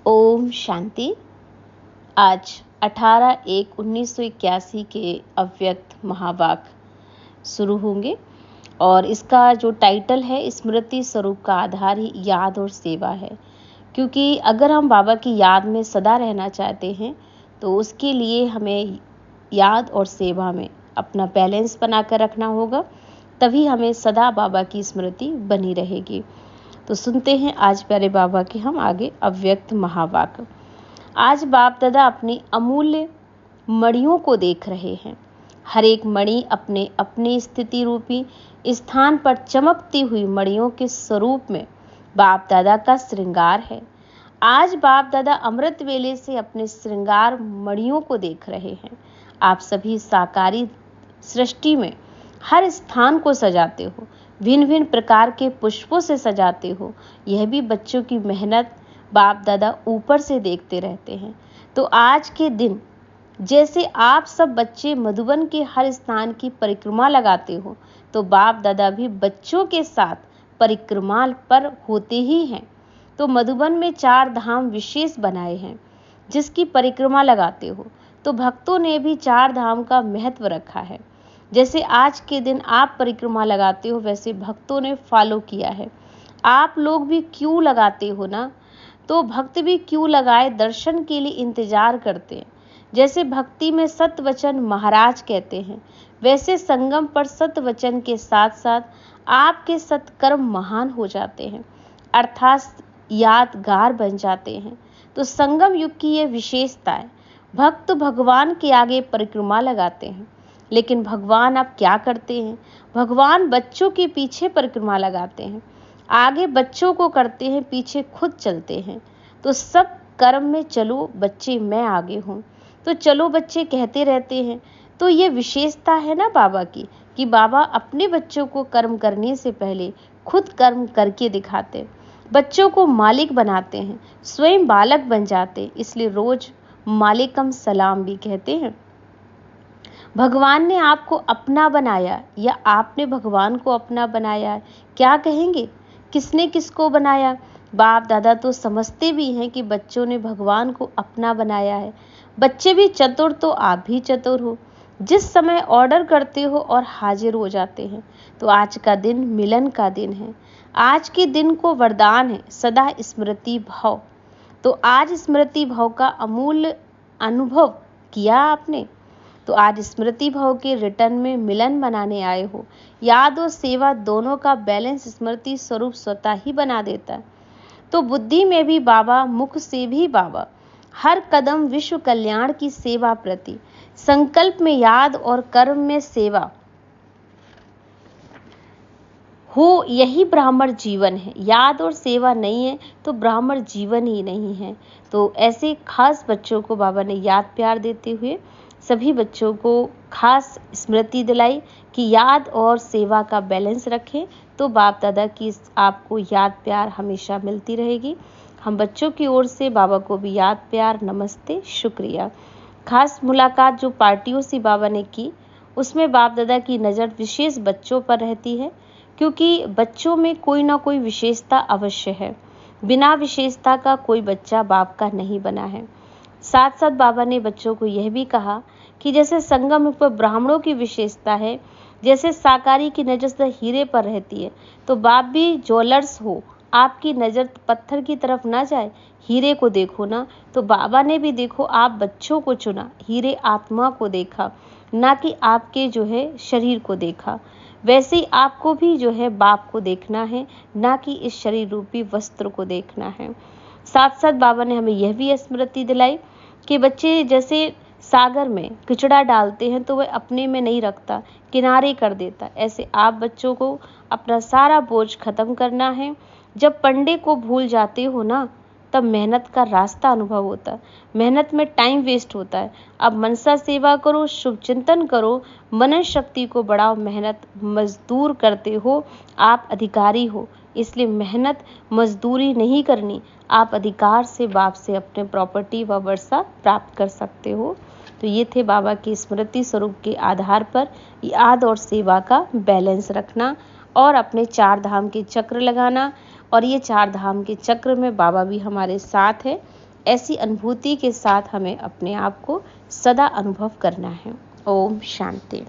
ओम शांति। आज 18/1/1981 के अव्यक्त महावाक्य शुरू होंगे और इसका जो टाइटल है स्मृति स्वरूप का आधार ही याद और सेवा है। क्योंकि अगर हम बाबा की याद में सदा रहना चाहते हैं तो उसके लिए हमें याद और सेवा में अपना बैलेंस बनाकर रखना होगा, तभी हमें सदा बाबा की स्मृति बनी रहेगी। तो सुनते हैं आज प्यारे बाबा के हम आगे अव्यक्त महावाक्य। आज बाप दादा अपनी अमूल्य मणियों को देख रहे हैं। हर एक मणि अपने अपनी स्थिति रूपी स्थान पर चमकती हुई मणियों के स्वरूप में बाप दादा का श्रृंगार है। आज बाप दादा अमृत वेले से अपने श्रृंगार मणियों को देख रहे हैं। आप सभी साकारी सृष्टि में हर स्थान को सजाते हो, भिन्न भिन्न प्रकार के पुष्पों से सजाते हो। यह भी बच्चों की मेहनत बाप दादा ऊपर से देखते रहते हैं। तो आज के दिन जैसे आप सब बच्चे मधुबन के हर स्थान की परिक्रमा लगाते हो, तो बाप दादा भी बच्चों के साथ परिक्रमा पर होते ही हैं। तो मधुबन में 4 धाम विशेष बनाए हैं जिसकी परिक्रमा लगाते हो। तो भक्तों ने भी 4 धाम का महत्व रखा है। जैसे आज के दिन आप परिक्रमा लगाते हो, वैसे भक्तों ने फॉलो किया है। आप लोग भी क्यों लगाते हो ना, तो भक्त भी क्यों लगाए, दर्शन के लिए इंतजार करते हैं। जैसे भक्ति में सत्य वचन महाराज कहते हैं, वैसे संगम पर सत्य वचन के साथ साथ आपके सत्कर्म महान हो जाते हैं, अर्थात यादगार बन जाते हैं। तो संगम युग की यह विशेषता है। भक्त भगवान के आगे परिक्रमा लगाते हैं, लेकिन भगवान अब क्या करते हैं? भगवान बच्चों के पीछे परिक्रमा लगाते हैं। आगे बच्चों को करते हैं, पीछे खुद चलते हैं। तो सब कर्म में चलो बच्चे, मैं आगे हूँ। तो चलो बच्चे कहते रहते हैं। तो ये विशेषता है ना बाबा की, कि बाबा अपने बच्चों को कर्म करने से पहले खुद कर्म करके दिखाते, बच्चों को मालिक बनाते हैं, स्वयं बालक बन जाते। इसलिए रोज मालिकम सलाम भी कहते हैं। भगवान ने आपको अपना बनाया या आपने भगवान को अपना बनाया, क्या कहेंगे? किसने किसको बनाया? बाप दादा तो समझते भी हैं कि बच्चों ने भगवान को अपना बनाया है। बच्चे भी चतुर तो आप भी चतुर हो, जिस समय ऑर्डर करते हो और हाजिर हो जाते हैं। तो आज का दिन मिलन का दिन है। आज के दिन को वरदान है सदा स्मृति भाव। तो आज स्मृति भाव का अमूल्य अनुभव किया आपने। तो आज स्मृति भाव के रिटर्न में मिलन बनाने आए हो। याद और सेवा दोनों का बैलेंस स्मृति स्वरूप स्वतः ही बना देता है। तो बुद्धि में भी बाबा, मुख से भी बाबा, हर कदम विश्व कल्याण की सेवा प्रति, संकल्प में याद और कर्म में सेवा हो, यही ब्राह्मण जीवन है। याद और सेवा नहीं है तो ब्राह्मण जीवन ही नहीं है। तो ऐसे खास बच्चों को बाबा ने याद प्यार देते हुए सभी बच्चों को खास स्मृति दिलाई कि याद और सेवा का बैलेंस रखें, तो बाप दादा की आपको याद प्यार हमेशा मिलती रहेगी। हम बच्चों की ओर से बाबा को भी याद प्यार, नमस्ते, शुक्रिया। खास मुलाकात जो पार्टियों से बाबा ने की, उसमें बाप दादा की नज़र विशेष बच्चों पर रहती है, क्योंकि बच्चों में कोई ना कोई विशेषता अवश्य है। बिना विशेषता का कोई बच्चा बाप का नहीं बना है। साथ साथ बाबा ने बच्चों को यह भी कहा कि जैसे संगम पर ब्राह्मणों की विशेषता है, जैसे साकारी की नज़र हीरे पर रहती है, तो बाप भी ज्वेलर्स हो, आपकी नज़र पत्थर की तरफ ना जाए, हीरे को देखो ना। तो बाबा ने भी देखो आप बच्चों को चुना, हीरे आत्मा को देखा, ना कि आपके जो है शरीर को देखा। वैसे ही आपको भी जो है बाप को देखना है, ना कि इस शरीर रूपी वस्त्र को देखना है। साथ साथ बाबा ने हमें यह भी स्मृति दिलाई कि बच्चे जैसे सागर में कचड़ा डालते हैं तो वह अपने में नहीं रखता, किनारे कर देता। ऐसे आप बच्चों को अपना सारा बोझ खत्म करना है। जब पंडे को भूल जाते हो ना, तब मेहनत का रास्ता अनुभव होता है। मेहनत में टाइम वेस्ट होता है। अब मनसा सेवा करो, शुभ चिंतन करो, मनन शक्ति को बढ़ाओ। मेहनत मजदूर करते हो, आप अधिकारी हो, इसलिए मेहनत मजदूरी नहीं करनी। आप अधिकार से बाप से अपने प्रॉपर्टी व वर्षा प्राप्त कर सकते हो। तो ये थे बाबा की स्मृति स्वरूप के आधार पर याद और सेवा का बैलेंस रखना और अपने 4 धाम के चक्र लगाना। और ये 4 धाम के चक्र में बाबा भी हमारे साथ है। ऐसी अनुभूति के साथ हमें अपने आप को सदा अनुभव करना है। ओम शांति।